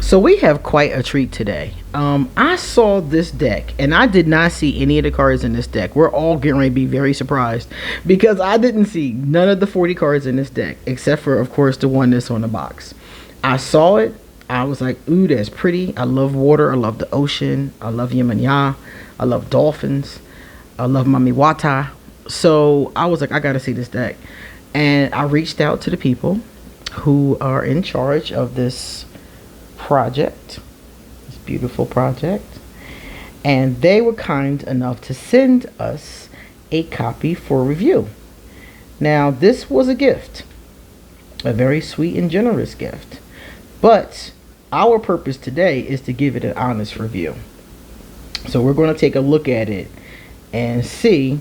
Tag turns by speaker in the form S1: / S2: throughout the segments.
S1: So we have quite a treat today. I saw this deck and I did not see any of the cards in this deck. We're all getting ready to be very surprised because I didn't see none of the 40 cards in this deck except for, of course, the one that's on the box. I saw it. I was like, ooh, that's pretty. I love water. I love the ocean. I love Yemanya. I love dolphins. I love Mami Wata. So I was like, I got to see this deck. And I reached out to the people who are in charge of this project, this beautiful project, and they were kind enough to send us a copy for review. Now, this was a gift, a very sweet and generous gift, but our purpose today is to give it an honest review. So we're going to take a look at it and see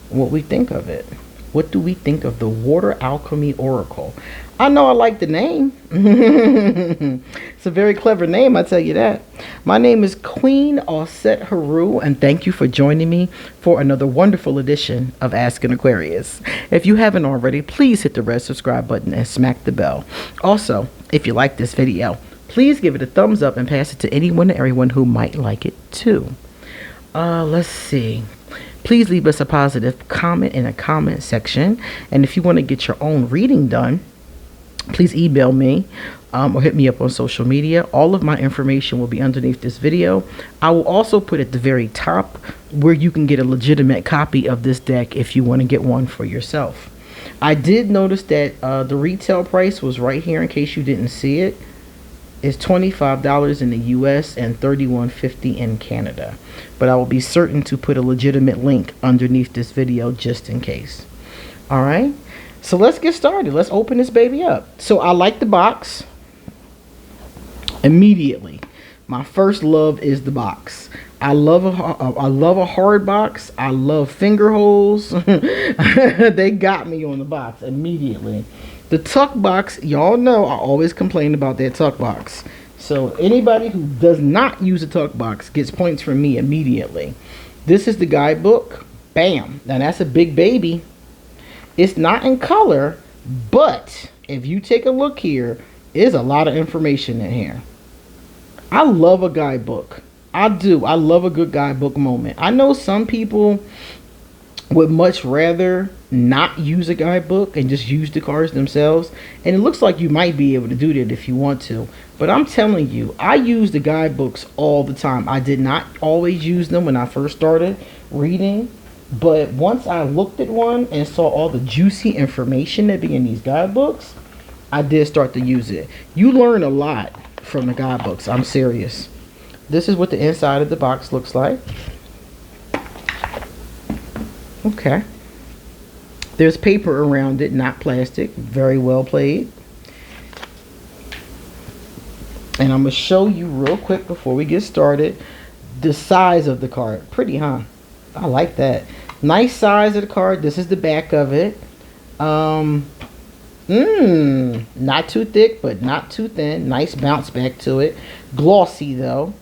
S1: what we think of it. What do we think of the Water Alchemy Oracle? I know I like the name. It's a very clever name, I tell you that. My name is QueenAusetHeru, and thank you for joining me for another wonderful edition of Ask an Aquarius. If you haven't already, please hit the red subscribe button and smack the bell. Also, if you like this video, please give it a thumbs up and pass it to anyone and everyone who might like it too. Let's see. Please leave us a positive comment in the comment section. And if you want to get your own reading done, please email me or hit me up on social media. All of my information will be underneath this video. I will also put at the very top where you can get a legitimate copy of this deck if you want to get one for yourself. I did notice that the retail price was right here in case you didn't see it. It's $25 in the US and $31.50 in Canada. But I will be certain to put a legitimate link underneath this video just in case. Alright, so let's get started. Let's open this baby up. So I like the box immediately. My first love is the box. I love a hard box. I love finger holes. They got me on the box immediately. The tuck box, y'all know I always complain about that tuck box. So anybody who does not use a tuck box gets points from me immediately. This is the guidebook. Bam. Now that's a big baby. It's not in color, but if you take a look here, there's a lot of information in here. I love a guidebook. I do. I love a good guidebook moment. I know some people would much rather not use a guidebook and just use the cards themselves, and it looks like you might be able to do that if you want to, but I'm telling you, I use the guidebooks all the time. I did not always use them when I first started reading, but once I looked at one and saw all the juicy information that be in these guidebooks, I did start to use it. You learn a lot from the guidebooks. I'm serious. This is what the inside of the box looks like. Okay. There's paper around it, not plastic. Very well played. And I'm going to show you real quick before we get started the size of the card. Pretty, huh? I like that. Nice size of the card. This is the back of it. Not too thick, but not too thin. Nice bounce back to it. Glossy, though.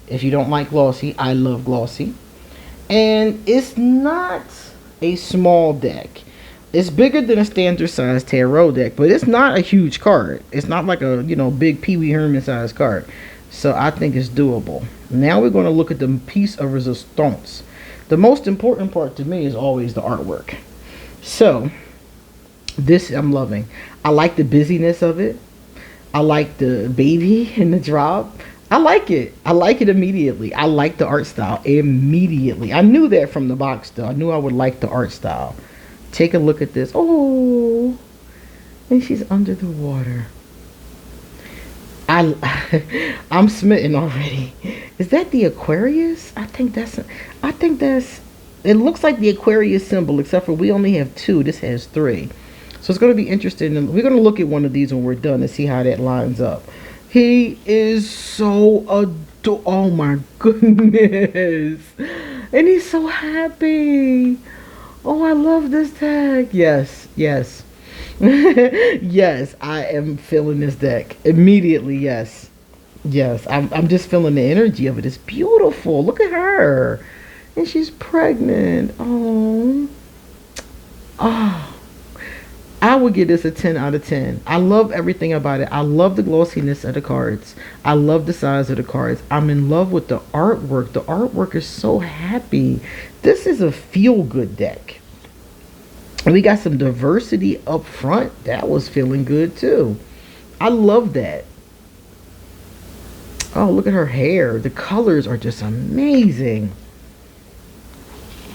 S1: If you don't like glossy, I love glossy. And it's not a small deck. It's bigger than a standard size tarot deck, but it's not a huge card. It's not like a, big Pee Wee Herman size card. So I think it's doable. Now we're going to look at the piece of resistance. The most important part to me is always the artwork. So this I'm loving. I like the busyness of it. I like the baby and the drop. I like it. I like it immediately. I like the art style immediately. I knew that from the box, though. I knew I would like the art style. Take a look at this. Oh, and she's under the water. I'm smitten already. Is that the Aquarius? I think that's. It looks like the Aquarius symbol, except for we only have 2. This has 3. So it's going to be interesting. We're going to look at one of these when we're done and see how that lines up. He is so adorable. Oh my goodness. And he's so happy. Oh, I love this deck. Yes, yes. Yes, I am feeling this deck. Immediately, yes. Yes, I'm just feeling the energy of it. It's beautiful. Look at her. And she's pregnant. Oh. Oh. I would give this a 10 out of 10. I love everything about it. I love the glossiness of the cards. I love the size of the cards. I'm in love with the artwork. The artwork is so happy. This is a feel-good deck. We got some diversity up front. That was feeling good too. I love that. Oh, look at her hair. The colors are just amazing.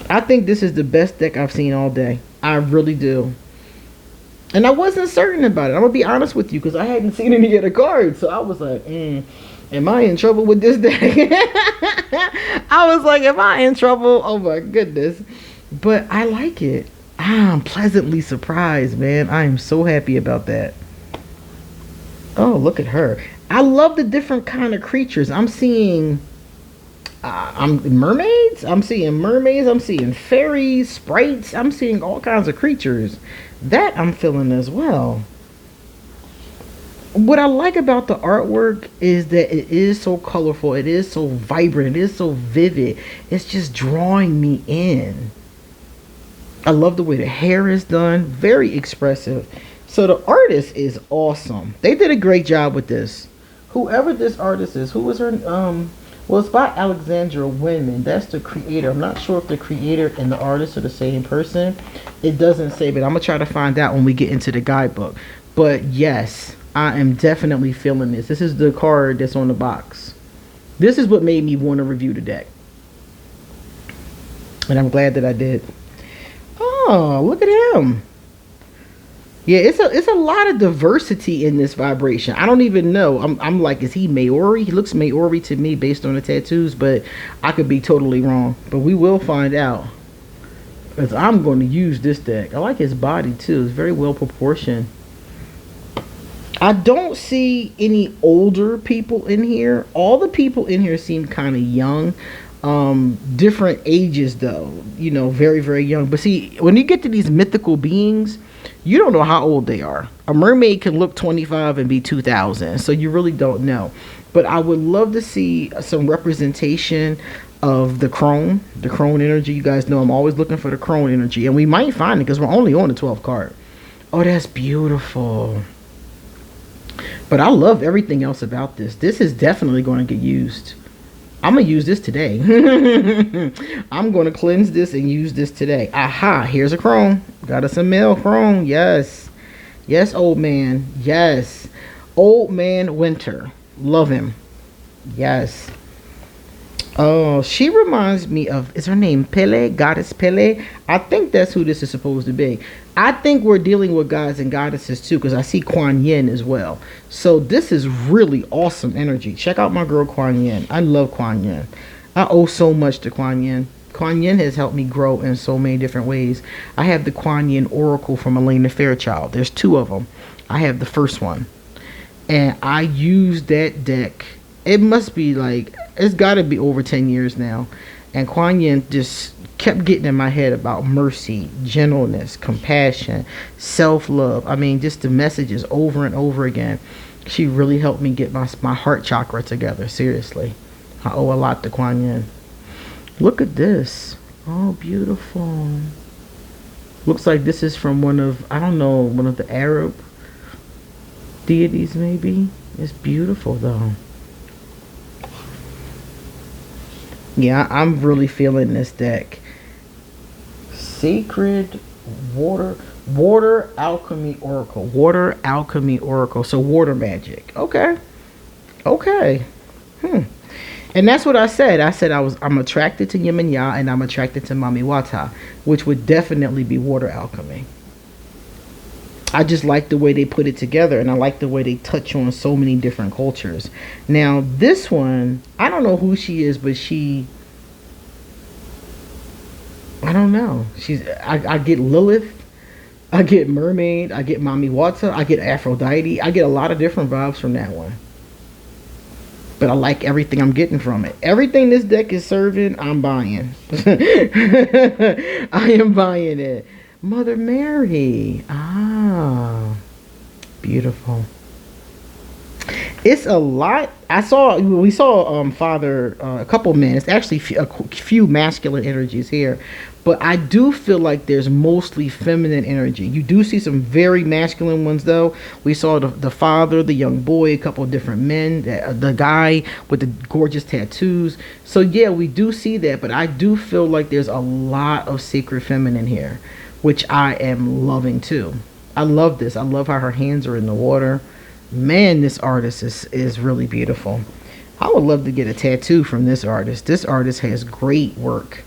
S1: I think this is the best deck I've seen all day. I really do. And I wasn't certain about it. I'm going to be honest with you because I hadn't seen any of the cards. So I was like, am I in trouble with this deck? I was like, am I in trouble? Oh my goodness. But I like it. I'm pleasantly surprised, man. I am so happy about that. Oh, look at her. I love the different kind of creatures. I'm seeing mermaids. I'm seeing fairies, sprites. I'm seeing all kinds of creatures. That I'm feeling as well. What I like about the artwork is that it is so colorful. It is so vibrant. It is so vivid. It's just drawing me in. I love the way the hair is done. Very expressive. So the artist is awesome. They did a great job with this. Whoever this artist is, who was her? Well, it's by Alexandra Winman. That's the creator. I'm not sure if the creator and the artist are the same person. It doesn't say, but I'm gonna try to find out when we get into the guidebook. But yes, I am definitely feeling this. This is the card that's on the box. This is what made me want to review the deck, and I'm glad that I did. Oh, look at him. Yeah, it's a lot of diversity in this vibration. I don't even know. I'm like, is he Maori? He looks Maori to me based on the tattoos, but I could be totally wrong. But we will find out. Because I'm going to use this deck. I like his body too. It's very well proportioned. I don't see any older people in here. All the people in here seem kind of young. Different ages though, you know, very, very young. But see, when you get to these mythical beings, you don't know how old they are. A mermaid can look 25 and be 2000, so you really don't know. But I would love to see some representation of the crone energy. You guys know I'm always looking for the crone energy, and we might find it because we're only on the 12th card. Oh, that's beautiful. But I love everything else about this. This is definitely going to get used. I'm going to use this today. I'm going to cleanse this and use this today. Aha, here's a crone. Got us a male crone. Yes. Yes, old man. Yes. Old man Winter. Love him. Yes. Oh, she reminds me of, is her name Pele? Goddess Pele? I think that's who this is supposed to be. I think we're dealing with gods and goddesses too, because I see Kuan Yin as well. So this is really awesome energy. Check out my girl Kuan Yin. I love Kuan Yin. I owe so much to Kuan Yin. Kuan Yin has helped me grow in so many different ways. I have the Kuan Yin Oracle from Elena Fairchild. There's two of them. I have the first one. And I use that deck. It must be like, it's got to be over 10 years now. And Kuan Yin just kept getting in my head about mercy, gentleness, compassion, self-love. I mean, just the messages over and over again. She really helped me get my heart chakra together. Seriously. I owe a lot to Kuan Yin. Look at this. Oh, beautiful. Looks like this is from one of, I don't know, one of the Arab deities maybe. It's beautiful though. Yeah, I'm really feeling this deck. Sacred Water Alchemy Oracle. Water Alchemy Oracle. So water magic. Okay. Okay. And that's what I said. I said I'm attracted to Yin and Ya, and I'm attracted to Mami Wata, which would definitely be water alchemy. I just like the way they put it together, and I like the way they touch on so many different cultures. Now, this one, I don't know who she is, but I don't know. I get Lilith, I get Mermaid, I get Mami Wata, I get Aphrodite. I get a lot of different vibes from that one. But I like everything I'm getting from it. Everything this deck is serving, I'm buying. I am buying it. Mother Mary. Ah, beautiful. It's a lot. We saw Father, a couple men. It's actually a few masculine energies here, But I do feel like there's mostly feminine energy. You do see some very masculine ones, though. We saw the father, the young boy, a couple of different men, the guy with the gorgeous tattoos. So yeah, we do see that, but I do feel like there's a lot of sacred feminine here, which I am loving too. I love this. I love how her hands are in the water. Man, this artist is really beautiful. I would love to get a tattoo from this artist. This artist has great work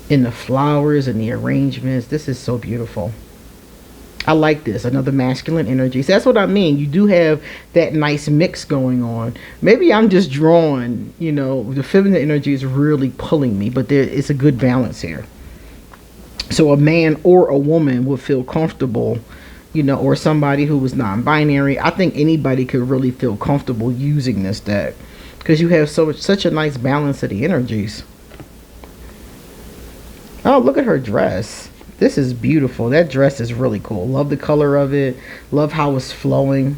S1: in the flowers and the arrangements. This is so beautiful. I like this. Another masculine energy. So that's what I mean. You do have that nice mix going on. Maybe I'm just drawn, you know, the feminine energy is really pulling me, but there it's a good balance here. So a man or a woman would feel comfortable, you know, or somebody who was non-binary. I think anybody could really feel comfortable using this deck because you have such a nice balance of the energies. Oh, look at her dress. This is beautiful. That dress is really cool. Love the color of it. Love how it's flowing.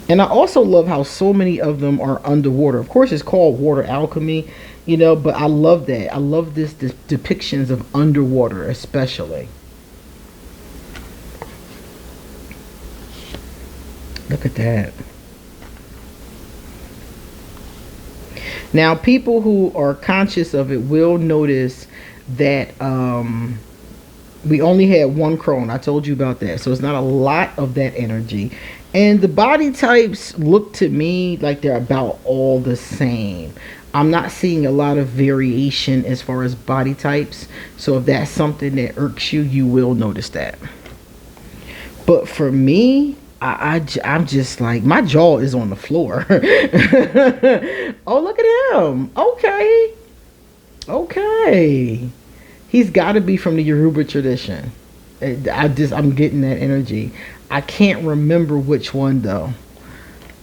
S1: And I also love how so many of them are underwater. Of course, it's called water alchemy, you know, but I love that. I love this depictions of underwater especially. Look at that. Now, people who are conscious of it will notice that we only had one crone. I told you about that. So it's not a lot of that energy. And the body types look to me like they're about all the same. I'm not seeing a lot of variation as far as body types. So if that's something that irks you, you will notice that. But for me, I'm just like, my jaw is on the floor. Oh, look at him. Okay. Okay. He's got to be from the Yoruba tradition. I'm getting that energy. I can't remember which one though.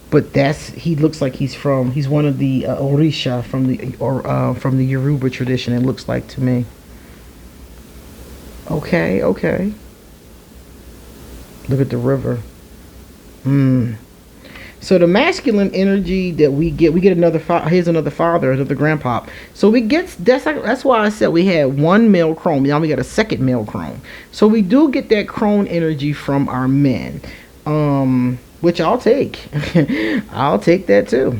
S1: But he looks like he's one of the Orisha from the Yoruba tradition, it looks like to me. Okay, okay. Look at the river. So the masculine energy that we get another here's another father, another grandpa. So that's why I said we had one male crone. Now we got a second male crone. So we do get that crone energy from our men, which I'll take. I'll take that too.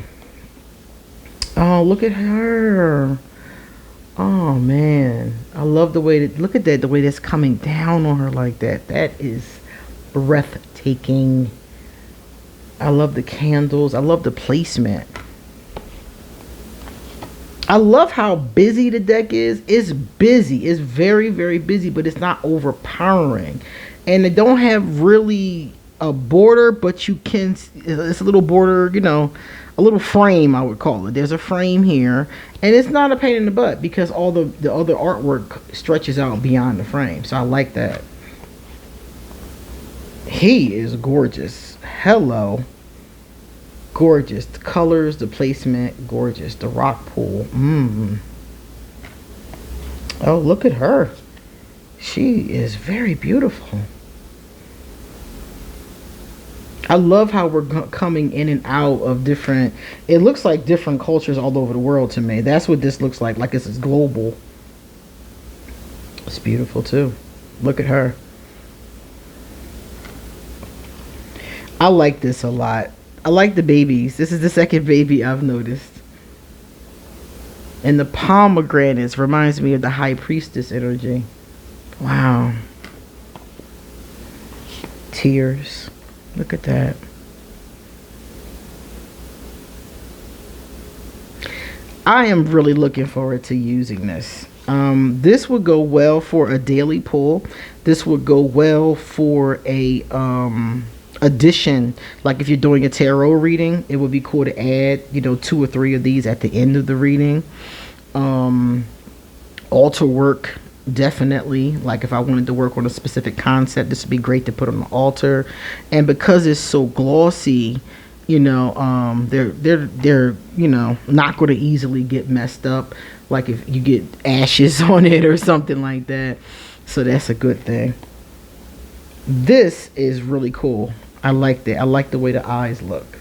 S1: Oh, look at her. Oh man, I love the way look at that, the way that's coming down on her like that. That is breathtaking. I love the candles. I love the placement. I love how busy the deck is. It's busy. It's very, very busy, but it's not overpowering. And it don't have really a border, but you can, it's a little border, you know, a little frame, I would call it. There's a frame here, and it's not a pain in the butt because all the other artwork stretches out beyond the frame. So I like that. He is gorgeous. Hello. Gorgeous. The colors, the placement, gorgeous. The rock pool. Oh, look at her. She is very beautiful. I love how we're coming in and out of different, it looks like different cultures all over the world to me. That's what this looks like this is global. It's beautiful too. Look at her. I like this a lot. I like the babies. This is the second baby I've noticed. And the pomegranates reminds me of the high priestess energy. Wow. Tears. Look at that. I am really looking forward to using this. This would go well for a daily pull. This would go well for a addition, like if you're doing a tarot reading, it would be cool to add, you know, 2 or 3 of these at the end of the reading. Altar work, definitely. Like if I wanted to work on a specific concept, this would be great to put on the altar. And because it's so glossy, you know, they're you know, not going to easily get messed up, like if you get ashes on it or something like that. So that's a good thing. This is really cool. I like that. I like the way the eyes look.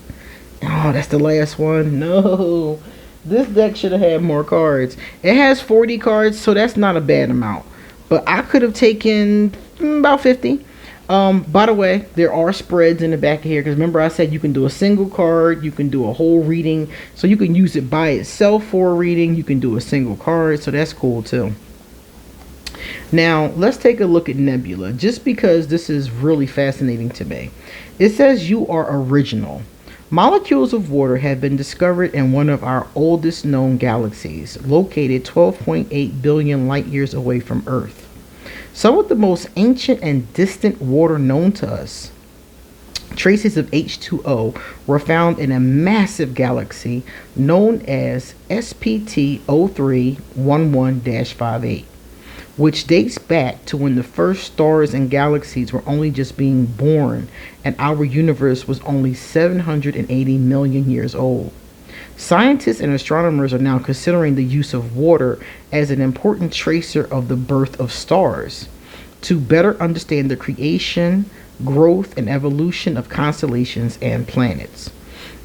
S1: Oh, that's the last one. No. This deck should have had more cards. It has 40 cards, so that's not a bad amount. But I could have taken about 50. By the way, there are spreads in the back of here, because remember I said you can do a single card, you can do a whole reading, so you can use it by itself for a reading, you can do a single card, so that's cool too. Now let's take a look at Nebula, just because this is really fascinating to me. It says you are original. Molecules of water have been discovered in one of our oldest known galaxies, located 12.8 billion light years away from Earth. Some of the most ancient and distant water known to us, traces of H2O, were found in a massive galaxy known as SPT 0311-58, which dates back to when the first stars and galaxies were only just being born and our universe was only 780 million years old. Scientists and astronomers are now considering the use of water as an important tracer of the birth of stars to better understand the creation, growth, and evolution of constellations and planets.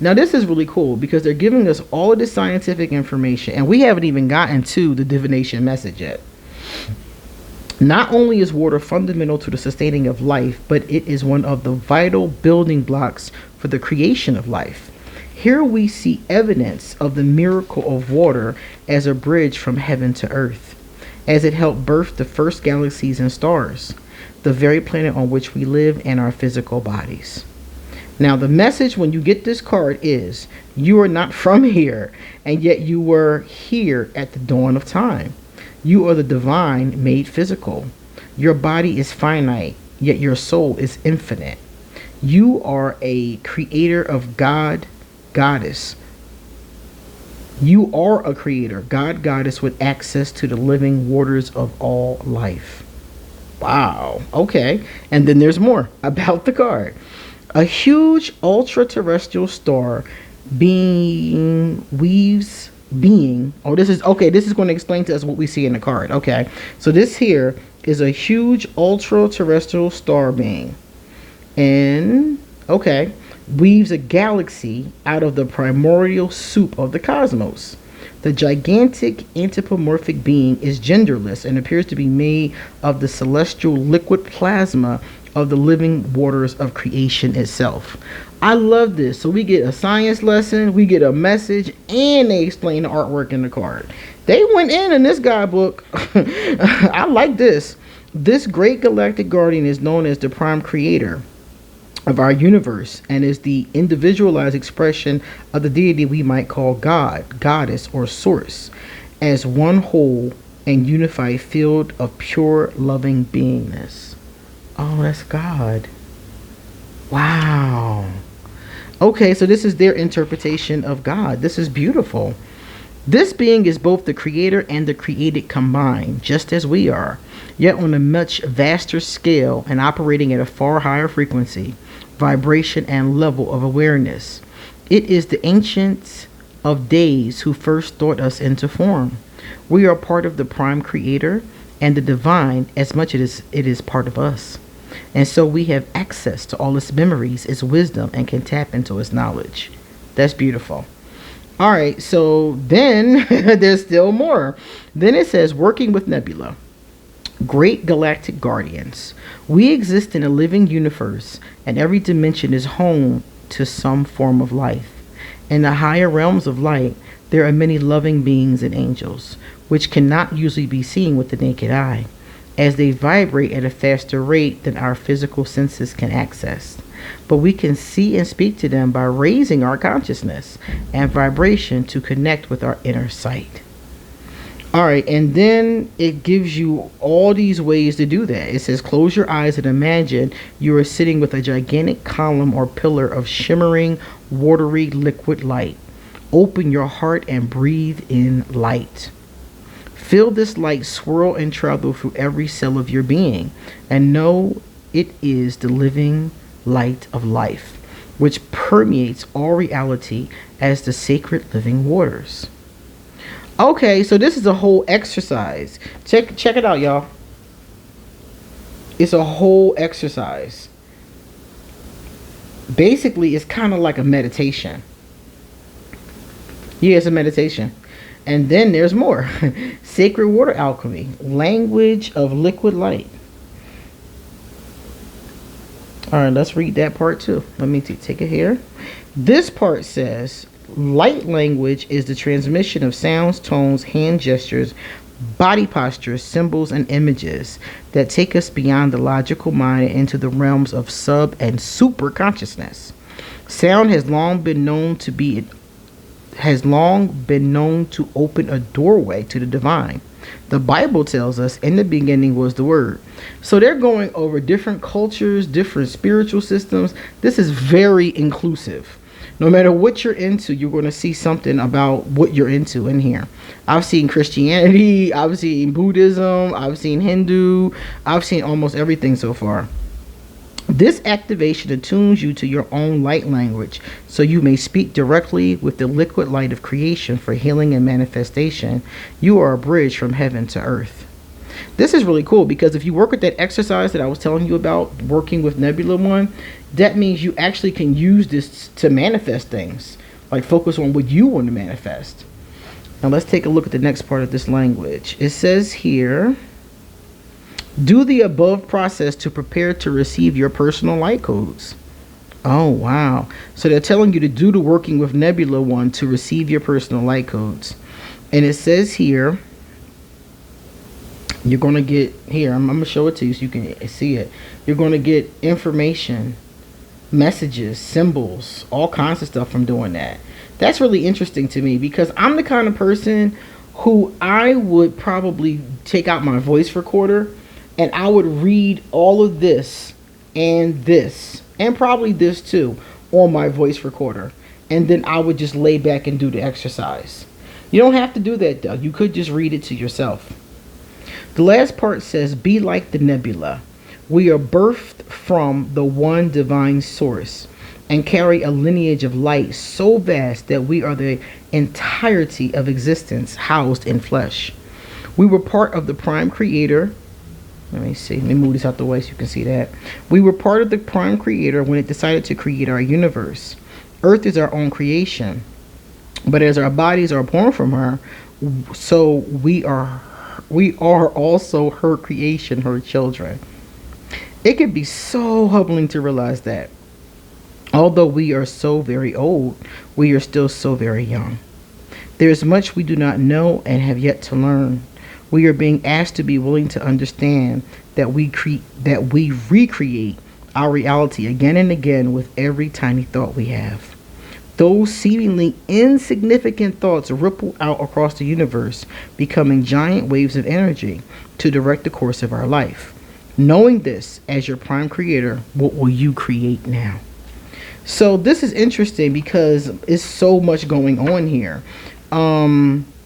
S1: Now this is really cool because they're giving us all of this scientific information, and we haven't even gotten to the divination message yet. Not only is water fundamental to the sustaining of life, but it is one of the vital building blocks for the creation of life. Here we see evidence of the miracle of water as a bridge from heaven to earth, as it helped birth the first galaxies and stars, the very planet on which we live and our physical bodies. Now the message when you get this card is, you are not from here, and yet you were here at the dawn of time. You are the divine made physical. Your body is finite, yet your soul is infinite. You are a creator of God, goddess. You are a creator, God, goddess, with access to the living waters of all life. Wow. Okay. And then there's more about the card. A huge ultra-terrestrial star being weaves being. Oh, this is okay. This is going to explain to us what we see in the card. Okay. So this here is a huge ultra-terrestrial star being. And okay, weaves a galaxy out of the primordial soup of the cosmos. The gigantic anthropomorphic being is genderless and appears to be made of the celestial liquid plasma of the living waters of creation itself. I love this. So we get a science lesson, we get a message, and they explain the artwork in the card. They went in this guidebook. I like this. This great galactic guardian is known as the prime creator of our universe and is the individualized expression of the deity we might call God, goddess, or source, as one whole and unified field of pure loving beingness. Oh, that's God. Wow. Okay, so this is their interpretation of God. This is beautiful. This being is both the creator and the created combined, just as we are, yet on a much vaster scale and operating at a far higher frequency, vibration, and level of awareness. It is the ancients of days who first thought us into form. We are part of the prime creator and the divine as much as it is part of us. And so we have access to all its memories, its wisdom, and can tap into its knowledge. That's beautiful. All right, so then there's still more. Then it says, working with Nebula. Great galactic guardians. We exist in a living universe, and every dimension is home to some form of life. In the higher realms of light, there are many loving beings and angels, which cannot usually be seen with the naked eye, as they vibrate at a faster rate than our physical senses can access. But we can see and speak to them by raising our consciousness and vibration to connect with our inner sight. All right, and then it gives you all these ways to do that. It says, close your eyes and imagine you are sitting with a gigantic column or pillar of shimmering, watery liquid light. Open your heart and breathe in light. Feel this light swirl and travel through every cell of your being, and know it is the living light of life, which permeates all reality as the sacred living waters. Okay, so this is a whole exercise. Check it out, y'all. It's a whole exercise. Basically, it's kind of like a meditation. Yeah, it's a meditation. And then there's more. Sacred water alchemy, language of liquid light. All right, let's read that part too. Let me take it here. This part says, light language is the transmission of sounds, tones, hand gestures, body postures, symbols, and images that take us beyond the logical mind and into the realms of sub and super consciousness. Sound has long been known to open a doorway to the divine. The Bible tells us in the beginning was the Word. So they're going over different cultures, different spiritual systems. This is very inclusive. No matter what you're into, you're going to see something about what you're into in here. I've seen Christianity, I've seen Buddhism, I've seen Hindu, I've seen almost everything so far. This activation attunes you to your own light language so you may speak directly with the liquid light of creation for healing and manifestation. You are a bridge from heaven to earth. This is really cool because if you work with that exercise that I was telling you about, working with Nebula One, that means you actually can use this to manifest things. Like focus on what you want to manifest. Now let's take a look at the next part of this language. It says here, do the above process to prepare to receive your personal light codes. Oh, wow. So they're telling you to do the working with Nebula One to receive your personal light codes. And it says here, you're going to get, here, I'm going to show it to you so you can see it. You're going to get information, messages, symbols, all kinds of stuff from doing that. That's really interesting to me because I'm the kind of person who I would probably take out my voice recorder and I would read all of this and probably this too on my voice recorder. And then I would just lay back and do the exercise. You don't have to do that though. You could just read it to yourself. The last part says, be like the nebula. We are birthed from the one divine source and carry a lineage of light so vast that we are the entirety of existence housed in flesh. We were part of the prime creator. Let me see. Let me move this out the way so you can see that. We were part of the prime creator when it decided to create our universe. Earth is our own creation. But as our bodies are born from her, so we are also her creation, her children. It can be so humbling to realize that. Although we are so very old, we are still so very young. There is much we do not know and have yet to learn. We are being asked to be willing to understand that we recreate our reality again and again with every tiny thought we have. Those seemingly insignificant thoughts ripple out across the universe, becoming giant waves of energy to direct the course of our life. Knowing this as your prime creator, what will you create now? So this is interesting because it's so much going on here.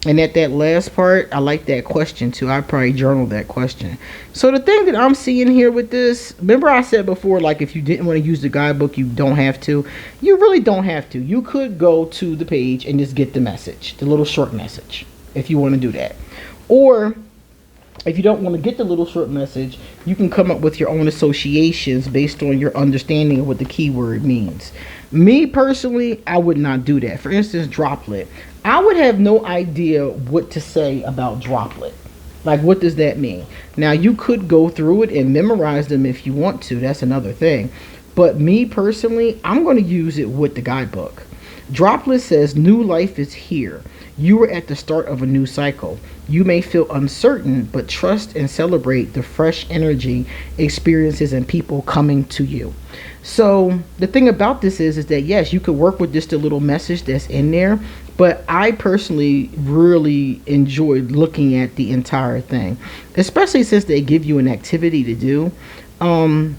S1: And at that last part, I like that question too. I probably journaled that question. So the thing that I'm seeing here with this, remember I said before, like if you didn't want to use the guidebook, you don't have to. You really don't have to. You could go to the page and just get the message, the little short message, if you want to do that. Or if you don't want to get the little short message, you can come up with your own associations based on your understanding of what the keyword means. Me personally, I would not do that. For instance, droplet. I would have no idea what to say about droplet. Like, what does that mean? Now, you could go through it and memorize them if you want to. That's another thing. But me personally, I'm going to use it with the guidebook. Droplet says, new life is here. You are at the start of a new cycle. You may feel uncertain, but trust and celebrate the fresh energy, experiences, and people coming to you. So the thing about this is that yes, you could work with just a little message that's in there, but I personally really enjoyed looking at the entire thing, especially since they give you an activity to do. One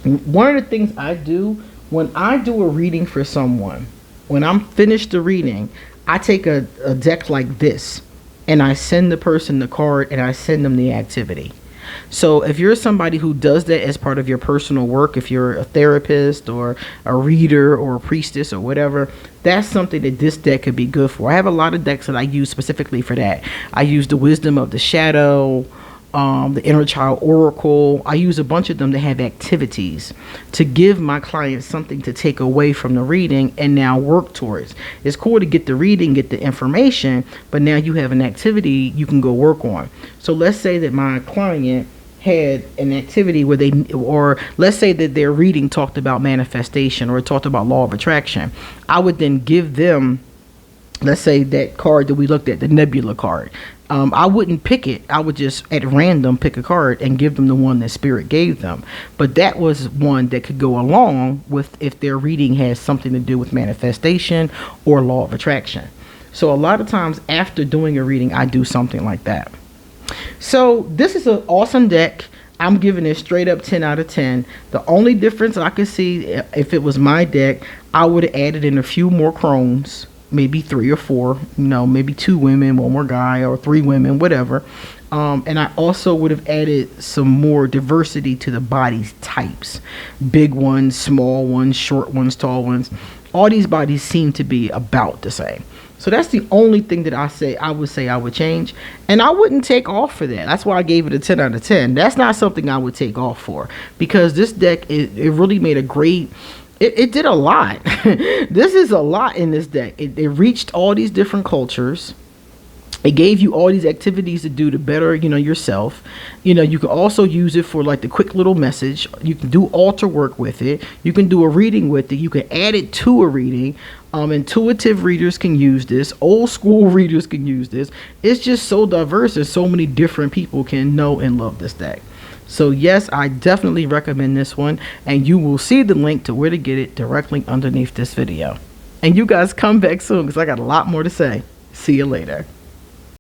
S1: of the things I do when I do a reading for someone, when I'm finished the reading, I take a deck like this and I send the person the card and I send them the activity. So if you're somebody who does that as part of your personal work, if you're a therapist or a reader or a priestess or whatever, that's something that this deck could be good for. I have a lot of decks that I use specifically for that. I use the Wisdom of the Shadow. the Inner Child Oracle. I use a bunch of them to have activities to give my clients something to take away from the reading and now work towards. It's cool to get the reading, get the information, but now you have an activity you can go work on. So let's say that my client had an activity where they, or let's say that their reading talked about manifestation or it talked about law of attraction. I would then give them, let's say that card that we looked at, the nebula card. I wouldn't pick it. I would just at random pick a card and give them the one that spirit gave them. But that was one that could go along with if their reading has something to do with manifestation or law of attraction. So a lot of times after doing a reading, I do something like that. So this is an awesome deck. I'm giving it straight up 10 out of 10. The only difference I could see, if it was my deck, I would have added in a few more crones, maybe 3 or 4, maybe 2 women, 1 more guy, or 3 women, whatever. And I also would have added some more diversity to the body's types. Big ones, small ones, short ones, tall ones. All these bodies seem to be about the same. So that's the only thing that I would change. And I wouldn't take off for that. That's why I gave it a 10 out of 10. That's not something I would take off for. Because this deck, it really made a great... It did a lot. This is a lot in this deck. It reached all these different cultures. It gave you all these activities to do to better, yourself. You can also use it for like the quick little message. You can do altar work with it. You can do a reading with it. You can add it to a reading. Intuitive readers can use this. Old school readers can use this. It's just so diverse and so many different people can know and love this deck. So yes, I definitely recommend this one. And you will see the link to where to get it directly underneath this video. And you guys come back soon because I got a lot more to say. See you later.